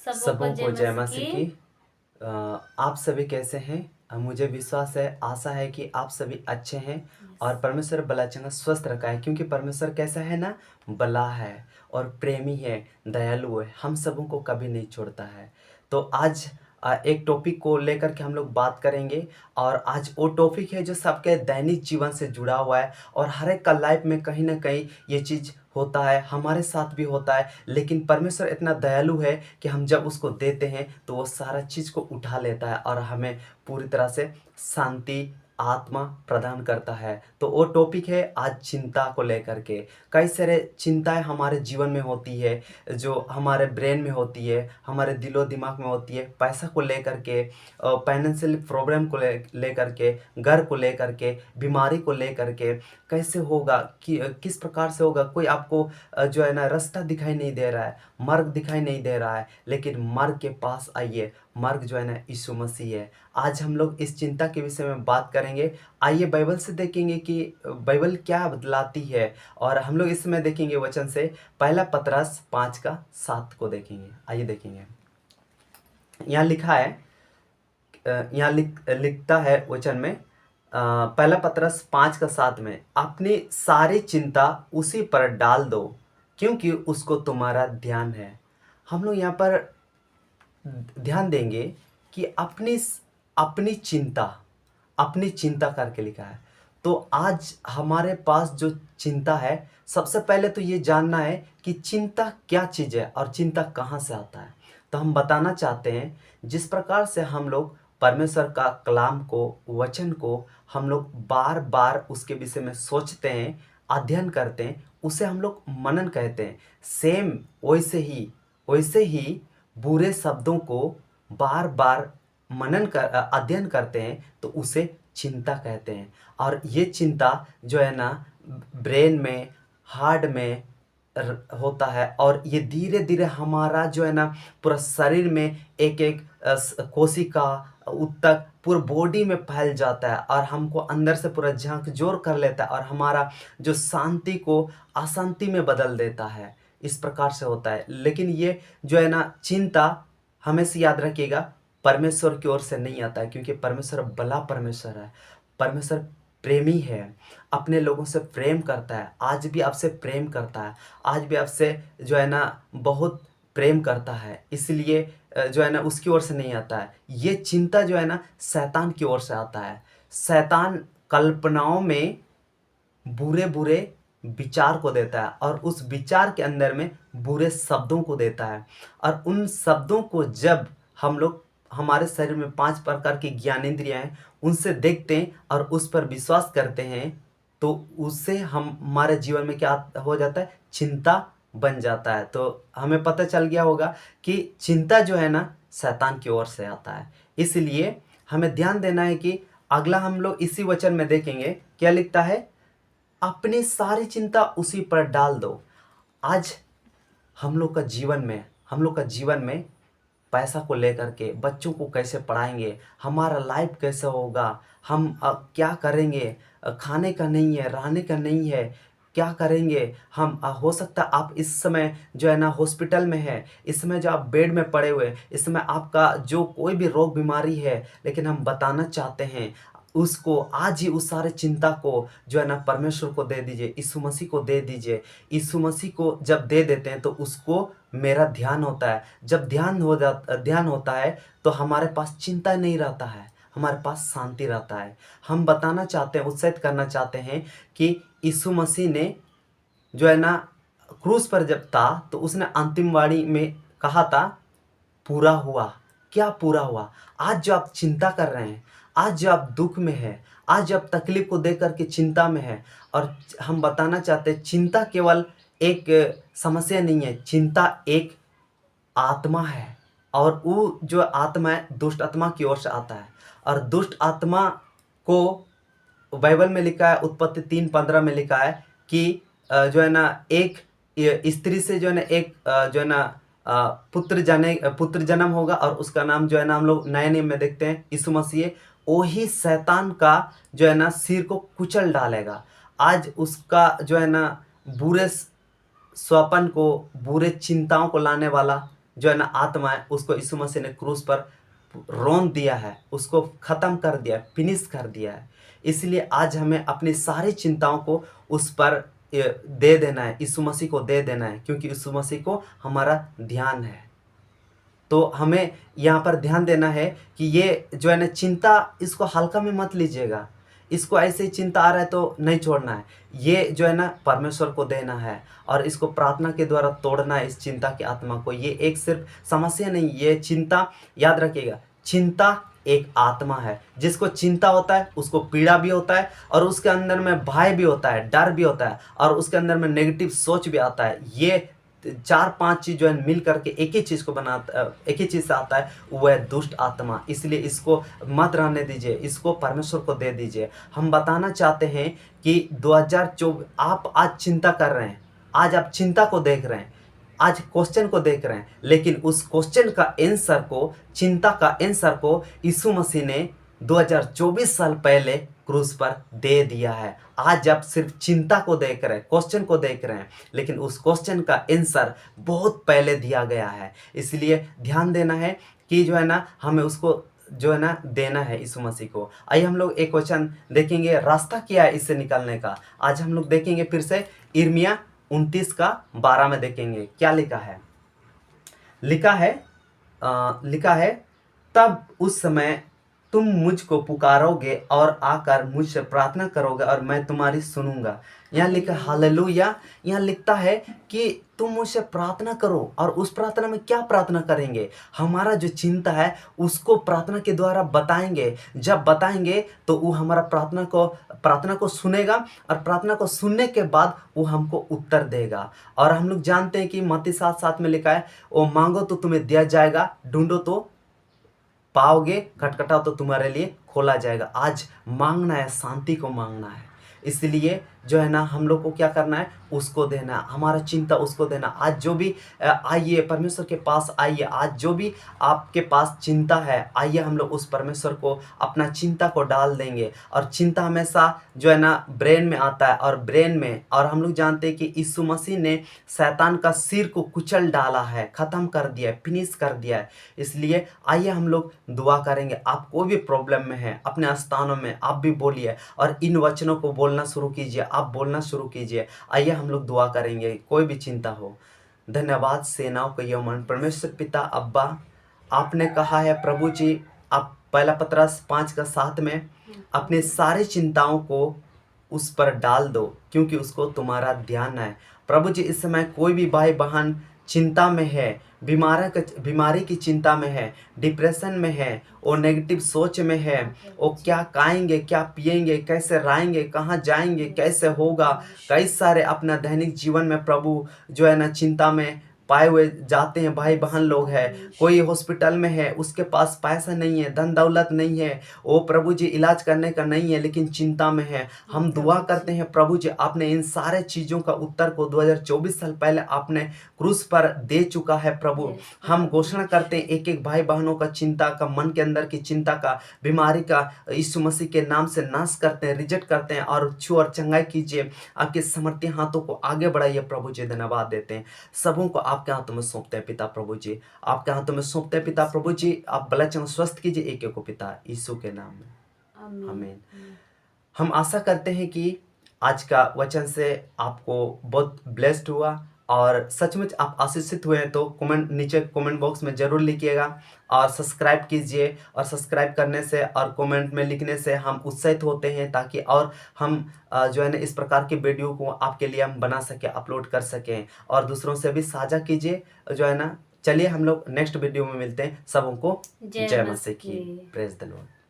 सबों को जय मसीह की। आप सभी कैसे हैं? मुझे विश्वास है, आशा है कि आप सभी अच्छे हैं और परमेश्वर भला चंगा स्वस्थ रखा है, क्योंकि परमेश्वर कैसा है ना, भला है और प्रेमी है, दयालु है, हम सबों को कभी नहीं छोड़ता है। तो आज एक टॉपिक को लेकर के हम लोग बात करेंगे और आज वो टॉपिक है जो सबके दैनिक जीवन से जुड़ा हुआ है और हर एक का लाइफ में कहीं ना कहीं ये चीज़ होता है, हमारे साथ भी होता है। लेकिन परमेश्वर इतना दयालु है कि हम जब उसको देते हैं तो वो सारा चीज़ को उठा लेता है और हमें पूरी तरह से शांति आत्मा प्रदान करता है। तो वो टॉपिक है आज चिंता को लेकर के। कई सारे चिंताएं हमारे जीवन में होती है, जो हमारे ब्रेन में होती है, हमारे दिलो दिमाग में होती है, पैसा को लेकर के, फाइनेंशियल प्रॉब्लम को लेकर के, घर को लेकर के, बीमारी को लेकर के, कैसे होगा कि किस प्रकार से होगा। कोई आपको जो है ना रास्ता दिखाई नहीं दे रहा है, मार्ग दिखाई नहीं दे रहा है, लेकिन मार्ग के पास आइए। मार्ग जो है ना यीशु मसीह है। आज हम लोग इस चिंता के विषय में बात करेंगे। आइए बाइबल से देखेंगे कि बाइबल क्या बतलाती है और हम लोग इसमें देखेंगे वचन से। पहला पतरस 5:7 को देखेंगे। आइए देखेंगे। यहाँ लिखा है, यहाँ लिखता है वचन में, पहला पतरस 5:7 में, अपनी सारी चिंता उसी पर डाल दो क्योंकि उसको तुम्हारा ध्यान है। हम लोग यहाँ पर ध्यान देंगे कि अपनी चिंता करके लिखा है। तो आज हमारे पास जो चिंता है, सबसे पहले तो ये जानना है कि चिंता क्या चीज़ है और चिंता कहाँ से आता है। तो हम बताना चाहते हैं, जिस प्रकार से हम लोग परमेश्वर का कलाम को, वचन को हम लोग बार बार उसके विषय में सोचते हैं, अध्ययन करते हैं, उसे हम लोग मनन कहते हैं। सेम वैसे ही बुरे शब्दों को बार बार अध्ययन करते हैं तो उसे चिंता कहते हैं। और ये चिंता जो है ना, ब्रेन में, हार्ट में होता है और ये धीरे धीरे हमारा जो है ना पूरा शरीर में एक एक कोशिका तक पूरा बॉडी में फैल जाता है और हमको अंदर से पूरा झकझोर कर लेता है और हमारा जो शांति को अशांति में बदल देता है। इस प्रकार से होता है। लेकिन ये जो है ना चिंता, हमेशा याद रखिएगा, परमेश्वर की ओर से नहीं आता है, क्योंकि परमेश्वर भला परमेश्वर है। परमेश्वर प्रेमी है, अपने लोगों से प्रेम करता है। आज भी आपसे प्रेम करता है, आज भी आपसे जो है ना बहुत प्रेम करता है। इसलिए जो है ना उसकी ओर से नहीं आता है। ये चिंता जो है ना शैतान की ओर से आता है। शैतान कल्पनाओं में बुरे बुरे विचार को देता है और उस विचार के अंदर में बुरे शब्दों को देता है। और उन शब्दों को जब हम लोग, हमारे शरीर में 5 प्रकार की ज्ञानेंद्रियां हैं, उनसे देखते हैं और उस पर विश्वास करते हैं, तो उससे हमारे जीवन में क्या हो जाता है, चिंता बन जाता है। तो हमें पता चल गया होगा कि चिंता जो है ना शैतान की ओर से आता है। इसलिए हमें ध्यान देना है कि अगला हम लोग इसी वचन में देखेंगे क्या लिखता है, अपनी सारी चिंता उसी पर डाल दो। आज हम लोग का जीवन में पैसा को लेकर के, बच्चों को कैसे पढ़ाएंगे, हमारा लाइफ कैसे होगा, हम क्या करेंगे, खाने का नहीं है, रहने का नहीं है, क्या करेंगे हम। हो सकता है आप इस समय जो है ना हॉस्पिटल में है, इस समय जो आप बेड में पड़े हुए, इस समय आपका जो कोई भी रोग बीमारी है, लेकिन हम बताना चाहते हैं उसको आज ही, उस सारे चिंता को जो है ना परमेश्वर को दे दीजिए, यीशु मसीह को दे दीजिए। यीशु मसीह को जब दे देते हैं तो उसको मेरा ध्यान होता है। जब ध्यान होता है तो हमारे पास चिंता नहीं रहता है, हमारे पास शांति रहता है। हम बताना चाहते हैं, उत्साहित करना चाहते हैं कि यीशु मसीह ने जो है ना क्रूस पर जब था तो उसने अंतिम वाणी में कहा था, पूरा हुआ। क्या पूरा हुआ? आज जो आप चिंता कर रहे हैं, आज जो आप दुख में है, आज जो आप तकलीफ को देख करके चिंता में है, और हम बताना चाहते हैं चिंता केवल एक समस्या नहीं है, चिंता एक आत्मा है। और वो जो आत्मा है दुष्ट आत्मा की ओर से आता है। और दुष्ट आत्मा को बाइबल में लिखा है, उत्पत्ति 3:15 में लिखा है कि जो है ना एक स्त्री से जो है ना एक जो है ना पुत्र जन्म होगा और उसका नाम जो है ना हम लोग नए नियम में देखते हैं यीशु मसीह। वही शैतान का जो है ना सिर को कुचल डालेगा। आज उसका जो है ना बुरे स्वपन को, बुरे चिंताओं को लाने वाला जो है ना आत्मा है, उसको यीशु मसीह ने क्रूस पर रौंद दिया है, उसको ख़त्म कर दिया, फिनिश कर दिया है। इसलिए आज हमें अपनी सारी चिंताओं को उस पर दे देना है, यीशु मसीह को दे देना है, क्योंकि यीशु मसीह को हमारा ध्यान है। तो हमें यहाँ पर ध्यान देना है कि ये जो है ना चिंता, इसको हल्का में मत लीजिएगा। इसको ऐसे ही चिंता आ रहा है तो नहीं छोड़ना है। ये जो है ना परमेश्वर को देना है और इसको प्रार्थना के द्वारा तोड़ना है, इस चिंता की आत्मा को। ये एक सिर्फ समस्या नहीं, ये चिंता, याद रखिएगा, चिंता एक आत्मा है। जिसको चिंता होता है उसको पीड़ा भी होता है, और उसके अंदर में भय भी होता है, डर भी होता है, और उसके अंदर में नेगेटिव सोच भी आता है। ये 4-5 चीज जो है मिल करके एक ही चीज को बनाता, एक ही चीज से आता है, वो है दुष्ट आत्मा। इसलिए इसको मत रहने दीजिए, इसको परमेश्वर को दे दीजिए। हम बताना चाहते हैं कि 2024 आप आज चिंता कर रहे हैं, आज आप चिंता को देख रहे हैं, आज क्वेश्चन को देख रहे हैं, लेकिन उस क्वेश्चन का आंसर को, चिंता का आंसर को यीशु मसीह ने 2024 साल पहले क्रूस पर दे दिया है। आज आप सिर्फ चिंता को देख रहे हैं, क्वेश्चन को देख रहे हैं, लेकिन उस क्वेश्चन का आंसर बहुत पहले दिया गया है। इसलिए ध्यान देना है कि जो है ना हमें उसको जो है ना देना है यीशु मसीह को। आइए हम लोग एक क्वेश्चन देखेंगे, रास्ता क्या है इससे निकलने का। आज हम लोग देखेंगे फिर से यिर्मयाह 29:12 में देखेंगे क्या लिखा है। लिखा है, तब उस समय तुम मुझको पुकारोगे और आकर मुझसे प्रार्थना करोगे और मैं तुम्हारी सुनूंगा। यहाँ लिखा हालेलुया। यहाँ लिखता है कि तुम मुझसे प्रार्थना करो, और उस प्रार्थना में क्या प्रार्थना करेंगे, हमारा जो चिंता है उसको प्रार्थना के द्वारा बताएंगे। जब बताएंगे तो वो हमारा प्रार्थना को सुनेगा, और प्रार्थना को सुनने के बाद वो हमको उत्तर देगा। और हम लोग जानते हैं कि मत्ती 7:7 में लिखा है, वो मांगो तो तुम्हें दिया जाएगा, ढूंढो तो पाओगे, खटखटाओ तो तुम्हारे लिए खोला जाएगा। आज मांगना है, शांति को मांगना है। इसलिए जो है ना हम लोग को क्या करना है, उसको देना, हमारा चिंता उसको देना। आज जो भी आइए परमेश्वर के पास आइए, आज जो भी आपके पास चिंता है, आइए हम लोग उस परमेश्वर को अपना चिंता को डाल देंगे। और चिंता हमेशा जो है ना ब्रेन में आता है, और ब्रेन में, और हम लोग जानते हैं कि यीशु मसीह ने शैतान का सिर को कुचल डाला है, ख़त्म कर दिया है, फिनिश कर दिया है। इसलिए आइए हम लोग दुआ करेंगे। आप कोई भी प्रॉब्लम में है अपने स्थानों में, आप भी बोलिए, और इन वचनों को बोलना शुरू कीजिए, आप बोलना शुरू कीजिए। आइए हम लोग दुआ करेंगे, कोई भी चिंता हो। धन्यवाद सेनाओं का यहोवा परमेश्वर पिता अब्बा, आपने कहा है प्रभु जी, आप 1 पतरस 5:7 में अपने सारी चिंताओं को उस पर डाल दो, क्योंकि उसको तुम्हारा ध्यान है। प्रभु जी, इस समय कोई भी भाई बहन चिंता में है, बीमारी की चिंता में है, डिप्रेशन में है, और नेगेटिव सोच में है, वो क्या खाएंगे, क्या पिएंगे, कैसे रहेंगे, कहाँ जाएंगे, कैसे होगा, कई सारे अपना दैनिक जीवन में प्रभु जो है ना चिंता में पाए हुए जाते हैं भाई बहन लोग हैं। कोई हॉस्पिटल में है, उसके पास पैसा नहीं है, धन दौलत नहीं है, वो प्रभु जी इलाज करने का नहीं है, लेकिन चिंता में है। हम दुआ करते हैं प्रभु जी, आपने इन सारे चीज़ों का उत्तर को 2024 साल पहले आपने क्रूस पर दे चुका है प्रभु। हम घोषणा करते हैं एक एक भाई बहनों का चिंता का, मन के अंदर की चिंता का, बीमारी का यीशु मसीह के नाम से नाश करते हैं, रिजेक्ट करते हैं, और छू और चंगाई कीजिए। आपके समर्थी हाथों को आगे बढ़ाइए प्रभु जी। धन्यवाद देते हैं, सबों को आपके हाथों में सौंपते हैं पिता प्रभु जी, आपके हाथों में सौंपते हैं पिता प्रभु जी। आप बलचन स्वस्थ कीजिए एक एक को पिता, यीशु के नाम में, आमीन। हम आशा करते हैं कि आज का वचन से आपको बहुत ब्लेस्ड हुआ, और सचमुच आप आशीषित हुए हैं तो नीचे कमेंट बॉक्स में ज़रूर लिखिएगा, और सब्सक्राइब कीजिए। और सब्सक्राइब करने से और कमेंट में लिखने से हम उत्साहित होते हैं, ताकि और हम जो है ना इस प्रकार की वीडियो को आपके लिए हम बना सकें, अपलोड कर सकें, और दूसरों से भी साझा कीजिए जो है ना। चलिए हम लोग नेक्स्ट वीडियो में मिलते हैं। सबों को जय मसीह की। Praise the Lord.